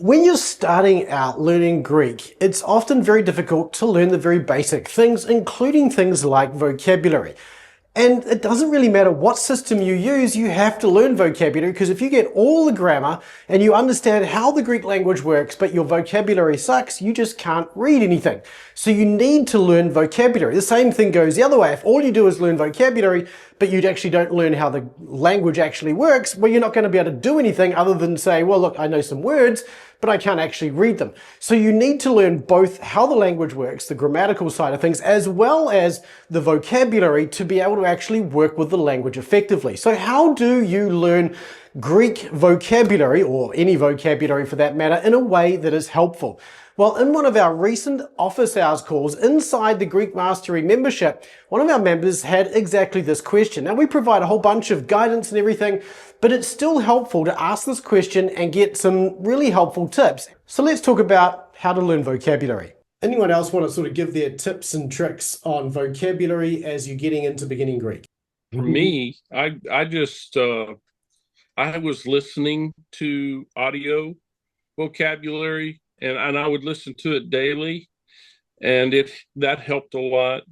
When you're starting out learning Greek, it's often very difficult to learn the very basic things, including things like vocabulary. And it doesn't really matter what system you use, you have to learn vocabulary, because if you get all the grammar and you understand how the Greek language works, but your vocabulary sucks, you just can't read anything. So you need to learn vocabulary. The same thing goes the other way. If all you do is learn vocabulary, but you actually don't learn how the language actually works, well, you're not going to be able to do anything other than say, well, look, I know some words, but I can't actually read them. So you need to learn both how the language works, the grammatical side of things, as well as the vocabulary to be able to actually work with the language effectively. So how do you learn Greek vocabulary, or any vocabulary for that matter, in a way that is helpful? Well, in one of our recent office hours calls inside the Greek Mastery membership, one of our members had exactly this question. Now, we provide a whole bunch of guidance and everything, but it's still helpful to ask this question and get some really helpful tips. So let's talk about how to learn vocabulary. Anyone else want to sort of give their tips and tricks on vocabulary as you're getting into beginning Greek? For me, I was listening to audio vocabulary and I would listen to it daily, and that helped a lot.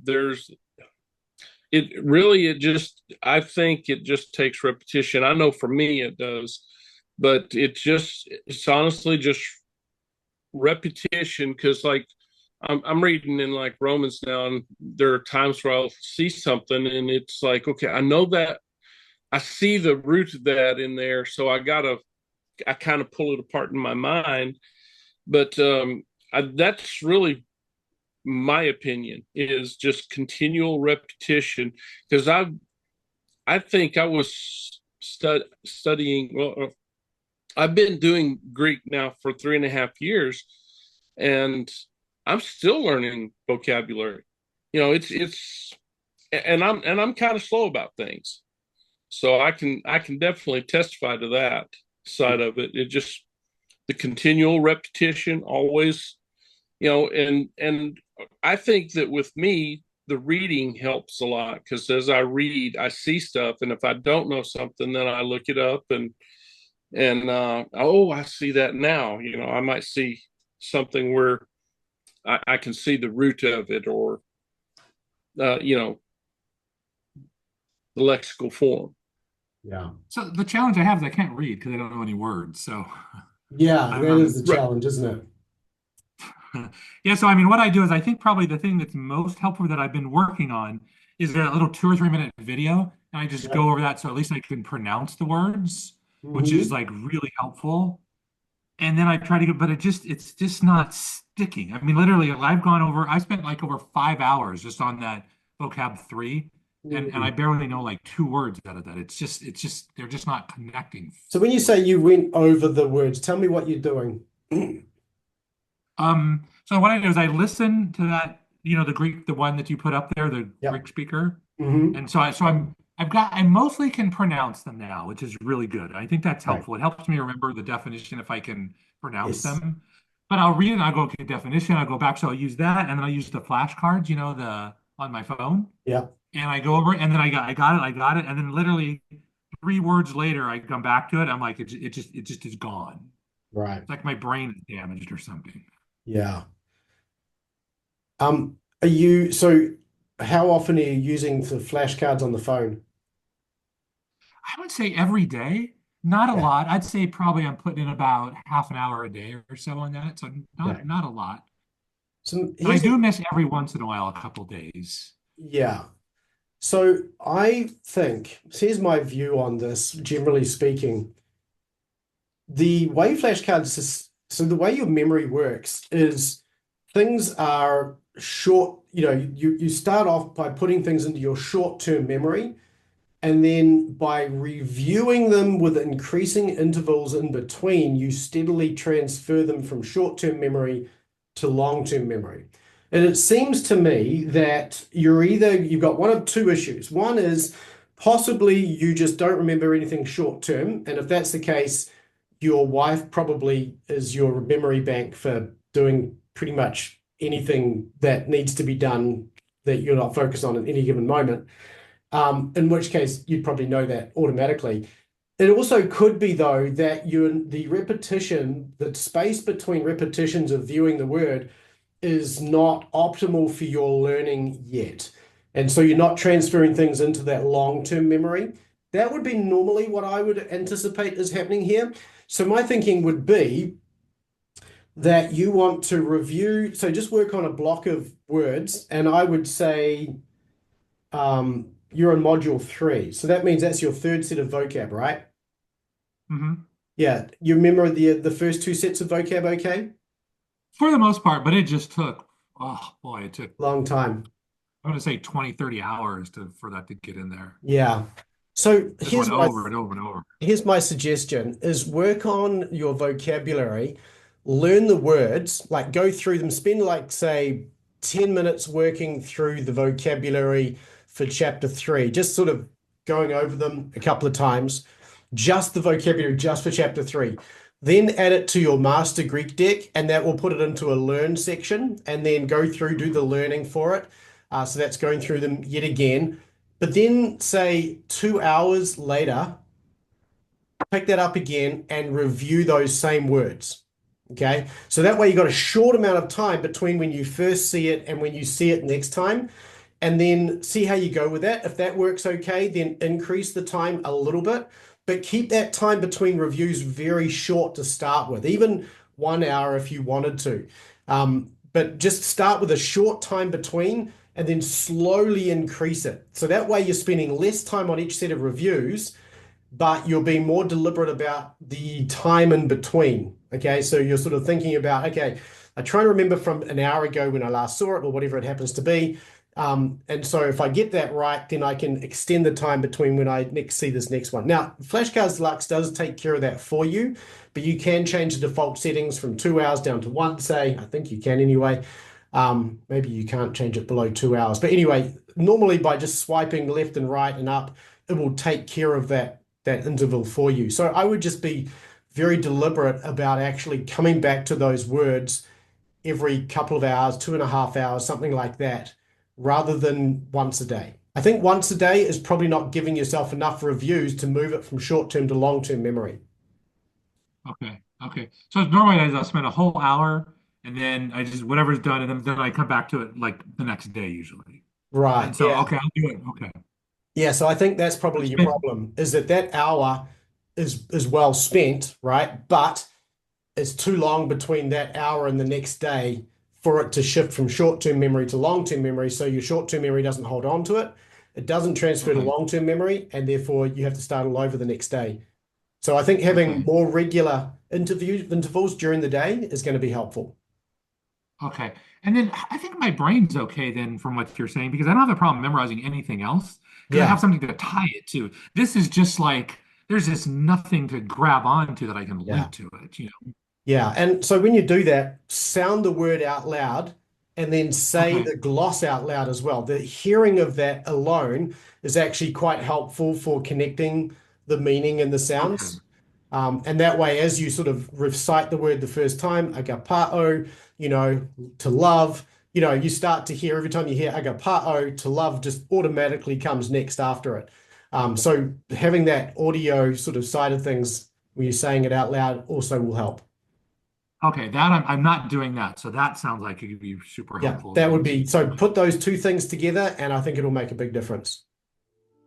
I think it just takes repetition. I know for me it does, but it's honestly just repetition, because like I'm reading in like Romans now, and there are times where I'll see something and it's like, okay, I know that, I see the root of that in there, so I kind of pull it apart in my mind. But that's really my opinion, is just continual repetition, because I think I was studying. Well, I've been doing Greek now for 3.5 years, and I'm still learning vocabulary. And I'm kind of slow about things, so I can definitely testify to that side of it. It just the continual repetition always, and I think that with me, the reading helps a lot, because as I read, I see stuff, and if I don't know something, then I look it up, and oh, I see that now. I might see something where I can see the root of it, or the lexical form. Yeah. So the challenge I have is I can't read because I don't know any words. So Yeah, that is the Right. challenge, isn't it? yeah, so I mean, what I do is I think probably the thing that's most helpful that I've been working on is a little 2 or 3 minute video, and I just Yeah. go over that so at least I can pronounce the words, which is Mhm. like really helpful. And then I try to get, but it's just not sticking. I mean, literally, I spent like over 5 hours just on that vocab three, and I Mhm. barely know like 2 words out of that. It's just they're just not connecting. So when you say you went over the words, tell me what you're doing. So what I do is I listen to that, the one that you put up there, the Yep. Greek speaker. Hmm. And I mostly can pronounce them now, which is really good. I think that's Right. helpful. It helps me remember the definition if I can pronounce Yes. them. But I'll read it and I'll go, okay, definition, I'll go back. So I'll use that, and then I'll use the flashcards, on my phone. Yeah. And I go over it, and then I got it. And then literally 3 words later, I come back to it. I'm like, it just is gone. Right. It's like my brain is damaged or something. Yeah. So how often are you using the flashcards on the phone? I would say every day, not a Yeah. lot. I'd say probably I'm putting in about half an hour a day or so on that. So Yeah. not a lot. So But I here's do miss every once in a while, a couple days. yeah. So I think, here's my view on this, generally speaking. The way flashcards so the way your memory works is things are short, you start off by putting things into your short-term memory, and then by reviewing them with increasing intervals in between, you steadily transfer them from short-term memory to long-term memory. And it seems to me that you've got one of two issues. One is possibly you just don't remember anything short-term, and if that's the case, your wife probably is your memory bank for doing pretty much anything that needs to be done that you're not focused on at any given moment. In which case you'd probably know that automatically. It also could be, though, that the repetition, the space between repetitions of viewing the word is not optimal for your learning yet. And so you're not transferring things into that long-term memory. That would be normally what I would anticipate is happening here. So my thinking would be that you want to review, so just work on a block of words, and I would say you're in module 3. So that means that's your third set of vocab, right? Hmm. Yeah. You remember the first 2 sets of vocab, okay? For the most part, but it just took, oh boy, it took, Long time. I'm going to say 20, 30 hours for that to get in there. Yeah. So Just went over and over and over. here's my suggestion is work on your vocabulary, learn the words, like go through them, spend like say 10 minutes working through the vocabulary for chapter 3, just sort of going over them a couple of times, just the vocabulary just for chapter 3. Then add it to your master Greek deck, and that will put it into a learn section, and then go through, do the learning for it. So that's going through them yet again. But then say 2 hours later, pick that up again and review those same words. Okay. So that way you got a short amount of time between when you first see it and when you see it next time. And then see how you go with that. If that works okay, then increase the time a little bit, but keep that time between reviews very short to start with, even 1 hour if you wanted to. But just start with a short time between and then slowly increase it. So that way you're spending less time on each set of reviews, but you're being more deliberate about the time in between. Okay, so you're sort of thinking about, okay, I try to remember from an hour ago when I last saw it or whatever it happens to be. And so if I get that right, then I can extend the time between when I next see this next one. Now, Flashcards Deluxe does take care of that for you, but you can change the default settings from 2 hours down to 1, say. I think you can anyway. Maybe you can't change it below 2 hours. But anyway, normally by just swiping left and right and up, it will take care of that interval for you. So I would just be very deliberate about actually coming back to those words every couple of hours, 2.5 hours, something like that, rather than once a day. I think once a day is probably not giving yourself enough reviews to move it from short-term to long-term memory. Okay. Okay. So normally I spend a whole hour and then I just, whatever's done, and then I come back to it like the next day usually. Right. And so, Yeah. okay, I'll do it. Okay. Yeah. So I think that's probably your problem, is that hour is well spent, right? But it's too long between that hour and the next day for it to shift from short-term memory to long-term memory. So your short-term memory doesn't hold on to it. It doesn't transfer to Okay. long-term memory, and therefore you have to start all over the next day. So I think having Okay. more regular intervals during the day is going to be helpful. Okay. And then I think my brain's okay then from what you're saying, because I don't have a problem memorizing anything else because I Yeah. have something to tie it to. This is just like there's just nothing to grab onto that I can Yeah. link to it, you know. Yeah. And so when you do that, sound the word out loud and then say Okay. the gloss out loud as well. The hearing of that alone is actually quite helpful for connecting the meaning and the Okay. sounds. And that way, as you sort of recite the word the first time, agapao, to love, you start to hear every time you hear agapao, to love just automatically comes next after it. So having that audio sort of side of things when you're saying it out loud also will help. Okay, that I'm not doing that. So that sounds like it could be super Yeah, helpful as that would well be, too. so put those two things together and I think it'll make a big difference.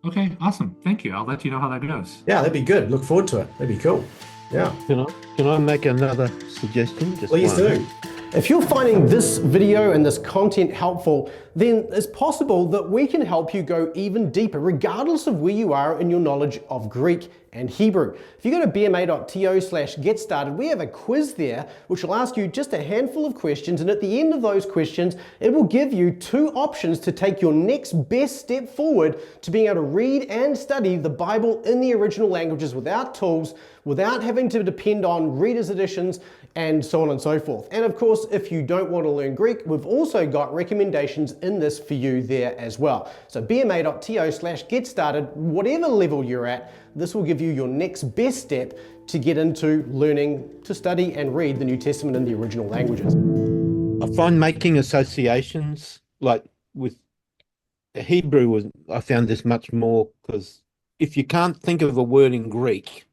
Okay, awesome. Thank you. I'll let you know how that goes. Yeah, that'd be good. Look forward to it. That'd be cool. Yeah. Can I make another suggestion? Just Please one. do. If you're finding this video and this content helpful, then it's possible that we can help you go even deeper, regardless of where you are in your knowledge of Greek and Hebrew. If you go to bma.to/get started, we have a quiz there which will ask you just a handful of questions, and at the end of those questions, it will give you 2 options to take your next best step forward to being able to read and study the Bible in the original languages without tools, without having to depend on readers' editions, and so on and so forth. And of course, if you don't want to learn Greek, we've also got recommendations in this for you there as well. So bma.to/get started, whatever level you're at, this will give you your next best step to get into learning to study and read the New Testament in the original languages. I find making associations like with Hebrew I found this much more because if you can't think of a word in Greek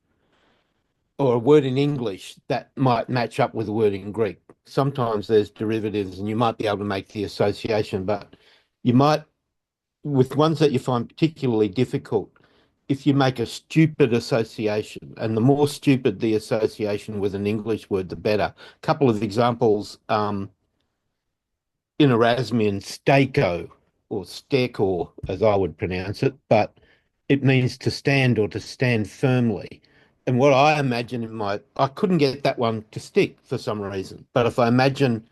or a word in English that might match up with a word in Greek, sometimes there's derivatives and you might be able to make the association, but you might, with ones that you find particularly difficult, if you make a stupid association, and the more stupid the association with an English word, the better. A couple of examples, in Erasmian, stako or stekor, as I would pronounce it, but it means to stand or to stand firmly. And what I imagine I couldn't get that one to stick for some reason. But if I imagine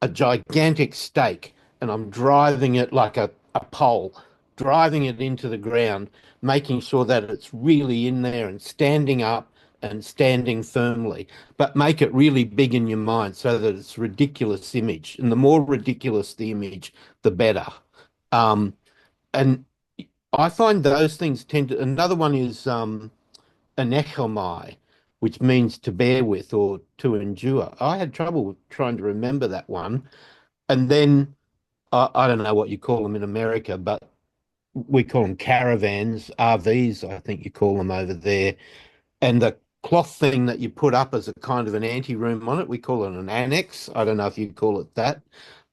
a gigantic stake and I'm driving it like a pole, driving it into the ground, making sure that it's really in there and standing up and standing firmly, but make it really big in your mind so that it's a ridiculous image. And the more ridiculous the image, the better. And I find those things tend to, another one is anechomai, which means to bear with or to endure. I had trouble trying to remember that one. And then I don't know what you call them in America, but we call them caravans, RVs, I think you call them over there. And the cloth thing that you put up as a kind of an anteroom on it, we call it an annex. I don't know if you call it that,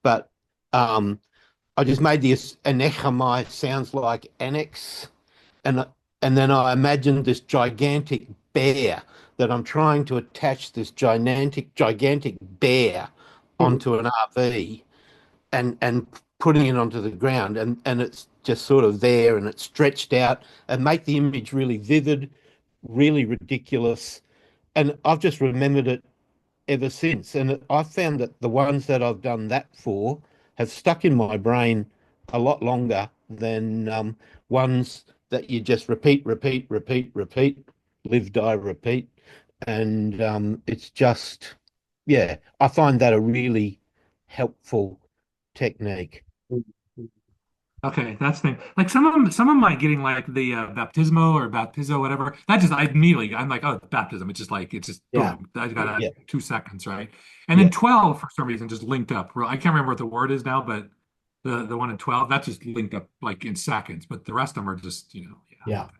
but I just made this anechamai sounds like annex, and and then I imagined this gigantic bear that I'm trying to attach this gigantic bear onto an RV and putting it onto the ground, and it's just sort of there and it's stretched out and make the image really vivid, really ridiculous. And I've just remembered it ever since. And I've found that the ones that I've done that for have stuck in my brain a lot longer than ones that you just repeat, repeat, repeat, repeat, live, die, repeat. And it's just, yeah, I find that a really helpful technique. Okay, that's the thing. Like some of them might getting like the baptismo or baptizo, whatever. That just I immediately I'm like, oh, baptism. It's just Yeah. boom. I got that Yeah. 2 seconds, right? And Yeah. then 12 for some reason just linked up. I can't remember what the word is now, but the one in 12 that just linked up like in seconds. But the rest of them are just yeah. Yeah. Okay.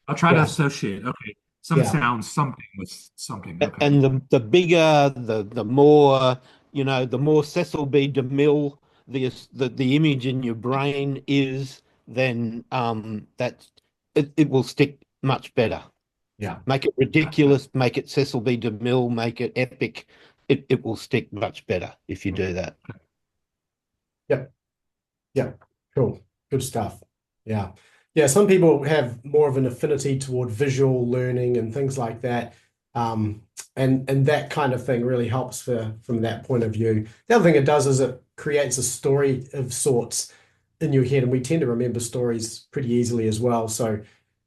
I'll try to Yeah. associate. Okay, some Yeah. sounds something with something. Okay. And the bigger, the more, the more Cecil B. DeMille the image in your brain is, then it will stick much better. Yeah. Make it ridiculous, make it Cecil B. DeMille, make it epic. It will stick much better if you do that. Yep. Yeah. Cool. Good stuff. Yeah. Yeah. Some people have more of an affinity toward visual learning and things like that. And that kind of thing really helps from that point of view. The other thing it does is it creates a story of sorts in your head, and we tend to remember stories pretty easily as well. So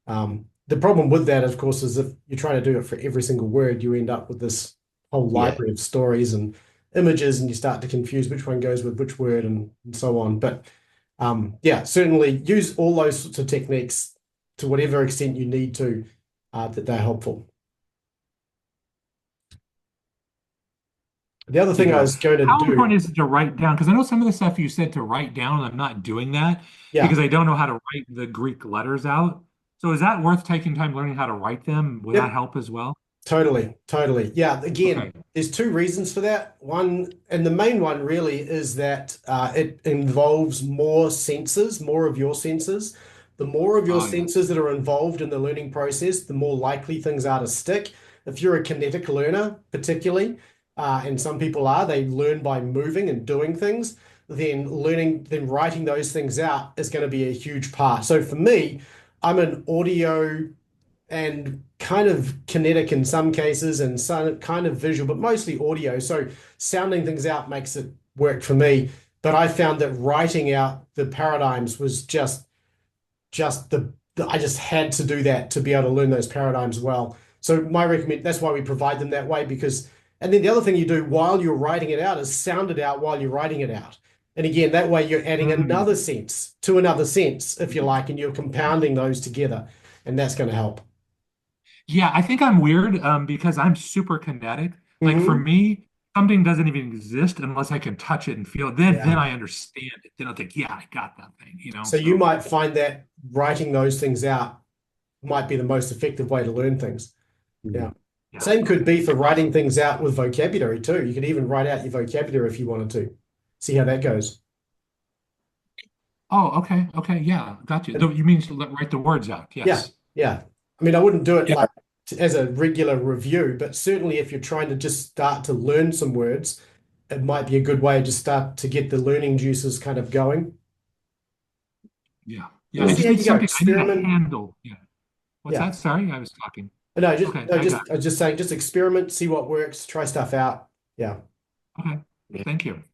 the problem with that, of course, is if you're trying to do it for every single word, you end up with this whole library of stories and images, and you start to confuse which one goes with which word and so on. But yeah, certainly use all those sorts of techniques to whatever extent you need to, that they're helpful. The other thing I was going to How do, important is it to write down? Because I know some of the stuff you said to write down, and I'm not doing that because I don't know how to write the Greek letters out. So is that worth taking time learning how to write them? Would that help as well? Totally. Yeah, again, Okay. there's two reasons for that. One, and the main one really is that it involves more senses, more of your senses. The more of your Oh, yeah. senses that are involved in the learning process, the more likely things are to stick. If you're a kinetic learner, particularly, and some people are, they learn by moving and doing things, then writing those things out is going to be a huge part. So for me, I'm an audio and kind of kinetic in some cases and some kind of visual, but mostly audio. So sounding things out makes it work for me. But I found that writing out the paradigms was I just had to do that to be able to learn those paradigms well. So that's why we provide them that way, because, and then the other thing you do while you're writing it out is sound it out while you're writing it out. And again, that way you're adding another sense to another sense, if you like, and you're compounding those together, and that's going to help. Yeah, I think I'm weird because I'm super kinetic. Like for me, something doesn't even exist unless I can touch it and feel it. Then I understand it. Then I'll think, yeah, I got that thing, So you might find that writing those things out might be the most effective way to learn things. Yeah. Yeah. Same could be for writing things out with vocabulary too. You could even write out your vocabulary if you wanted to. See how that goes. Oh, okay. Okay. Yeah. Got you. You mean to write the words out? Yeah, Yes. yeah. I mean, I wouldn't do it Yeah. like as a regular review, but certainly if you're trying to just start to learn some words, it might be a good way to start to get the learning juices kind of going. Yeah. Yeah. I See just how need you go. something. I need a Experiment. handle. Yeah. What's Yeah. that? Sorry, I was talking. No, Okay, I got I was just saying, just experiment, see what works, try stuff out. Yeah. it. Okay. Thank you.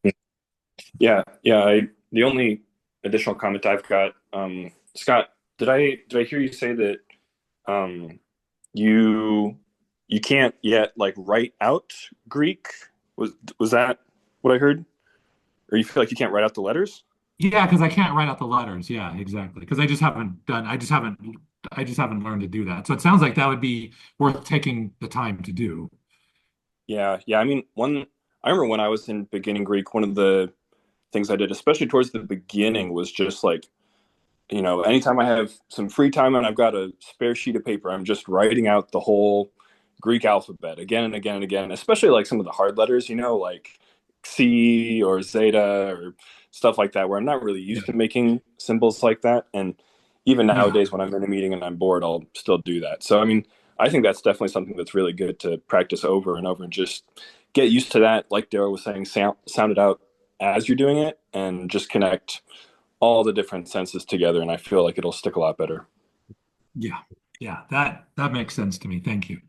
Yeah, the only additional comment I've got, Scott, did I hear you say that you can't yet like write out Greek? Was that what I heard? Or you feel like you can't write out the letters? Yeah, because I can't write out the letters. Yeah, exactly. Because I just haven't learned to do that. So it sounds like that would be worth taking the time to do. Yeah. I mean, I remember when I was in beginning Greek, one of the things I did, especially towards the beginning, was just like, anytime I have some free time and I've got a spare sheet of paper, I'm just writing out the whole Greek alphabet again and again and again, especially like some of the hard letters, like C or Zeta or stuff like that, where I'm not really used to making symbols like that. And even nowadays, when I'm in a meeting and I'm bored, I'll still do that. So, I mean, I think that's definitely something that's really good to practice over and over and just get used to that. Like Daryl was saying, sound it out as you're doing it and just connect all the different senses together. And I feel like it'll stick a lot better. Yeah. That makes sense to me. Thank you.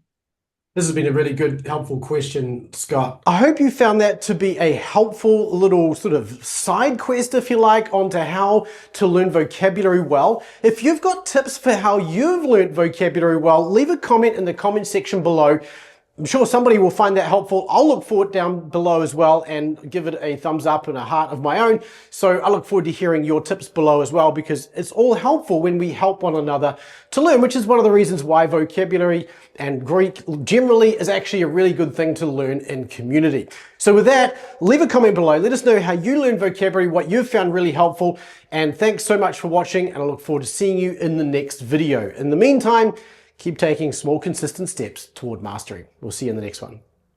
This has been a really good, helpful question, Scott. I hope you found that to be a helpful little sort of side quest, if you like, onto how to learn vocabulary well. If you've got tips for how you've learned vocabulary well, leave a comment in the comment section below. I'm sure somebody will find that helpful. I'll look forward down below as well and give it a thumbs up and a heart of my own. So I look forward to hearing your tips below as well, because it's all helpful when we help one another to learn, which is one of the reasons why vocabulary and Greek generally is actually a really good thing to learn in community. So with that, leave a comment below. Let us know how you learn vocabulary, what you've found really helpful. And thanks so much for watching, and I look forward to seeing you in the next video. In the meantime, keep taking small, consistent steps toward mastery. We'll see you in the next one.